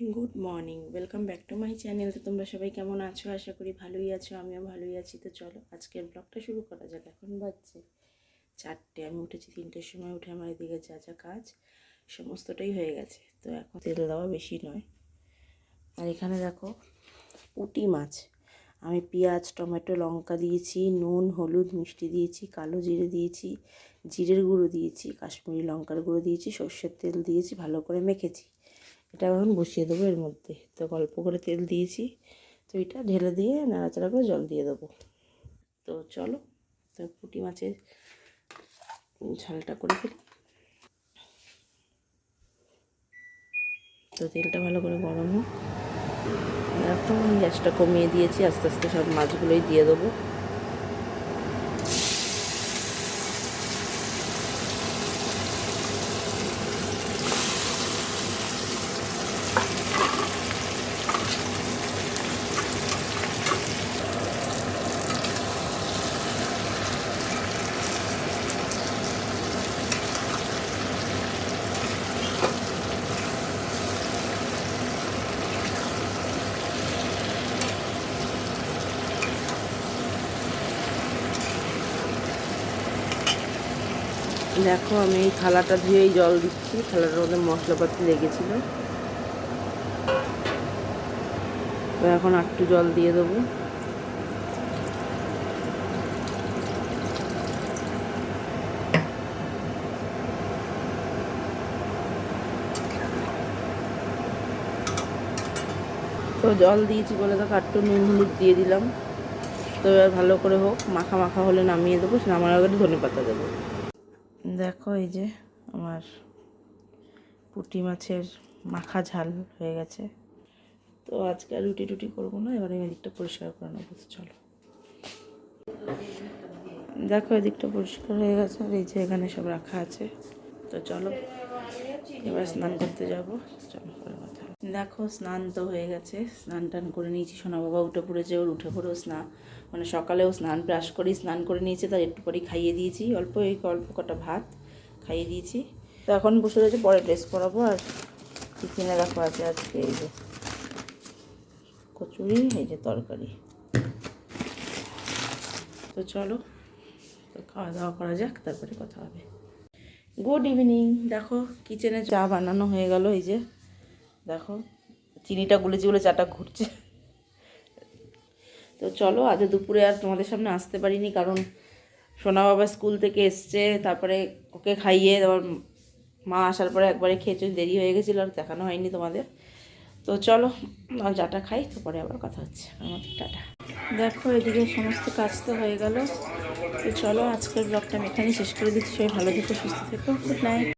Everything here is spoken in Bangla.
Good morning, welcome back to my channel. তো তোমরা সবাই কেমন আছো? আশা করি ভালোই আছো, আমিও ভালোই আছি। তো চলো আজকের ব্লগটা শুরু করা যাক। এখন বাজছে 4টে, আমি উঠেছি 3টের সময়। উঠে আমার এদিকে যা যা কাজ সমস্তটাই হয়ে গেছে। তো এখন তেল দেওয়া বেশি নয়। আর এখানে দেখো পুঁটি মাছ, আমি পেঁয়াজ টমেটো লঙ্কা দিয়েছি, নুন হলুদ মিষ্টি দিয়েছি, কালো জিরে দিয়েছি, জিরের গুঁড়ো দিয়েছি, কাশ্মীরি লঙ্কার গুঁড়ো দিয়েছি, সর্ষের তেল দিয়েছি, ভালো করে মেখেছি। এটা এখন বসিয়ে দেবো এর মধ্যে। তো অল্প করে তেল দিয়েছি, তো এটা ঢেলে দিয়ে নাড়াচাড়া করে জল দিয়ে দেবো। তো চলো, তো পুঁটি মাছের ঝালটা করে ফেলি। তো তেলটা ভালো করে গরম হোক। এখন গ্যাসটা কমিয়ে দিয়েছি, আস্তে আস্তে সব মাছগুলোই দিয়ে দেবো। দেখো আমি এই থালাটা ধুয়েই জল দিচ্ছি, থালাটার মধ্যে মশলাপাতি লেগেছিলো। তো এখন একটু জল দিয়ে দেবো। তো জল দিয়েছি বলে দেখো একটু নুন হলুদ দিয়ে দিলাম। তো এবার ভালো করে হোক, মাখা মাখা হলে নামিয়ে দেবো। নামার আগে ধনেপাতা দেবো। দেখো এই যে আমার পুঁটি মাছের মাখা ঝাল হয়ে গেছে। তো আজকে আর রুটি টুটি করবো না, এবার আমি এদিকটা পরিষ্কার করে নেবো। চলো দেখো এদিকটা পরিষ্কার হয়ে গেছে, আর এই যে এখানে সব রাখা আছে। তো চলো এবার স্নান করতে যাবো। চলো পরে কথা। দেখো স্নান তো হয়ে গেছে, স্নান টান করে নিয়েছি। সোনা বাবা উঠে পড়েছে, ওর উঠে পড়েও স্নান, মানে সকালেও স্নান ব্রাশ করেই স্নান করে নিয়েছে। তার একটু পরেই খাইয়ে দিয়েছি, অল্প কটা ভাত খাইয়ে দিয়েছি। তো এখন বসে রয়েছে, পরে ড্রেস পরাবো। আর টিফিনে রাখা আছে আজকে এই যে কচুরি, এই যে তরকারি। তো চলো তো খাওয়া দাওয়া করা যাক, তারপরে কথা হবে। Good evening. দেখো কিচেনে চা বানানো হয়ে গেল। এই যে দেখো চিনিটা গুলেছি বলে চাটা ঘুরছে। তো চলো আজ দুপুরে আর তোমাদের সামনে আসতে পারিনি, কারণ সোনা বাবা স্কুল থেকে এসছে, তারপরে ওকে খাইয়ে তারপর মা আসার পরে একবারে খেয়েছে, দেরি হয়ে গেছিলো, আর দেখানো হয়নি তোমাদের। তো চলো চাটা খাই, তারপরে আবার কথা হচ্ছে। আমাদের টাটা। দেখো এদিকে সমস্ত কাজ তো হয়ে গেল। তো চলো আজকের ব্লগটা আমি এখানেই শেষ করে দিচ্ছি। সবাই ভালো থেকো, সুস্থ থেকো, গুড নাইট।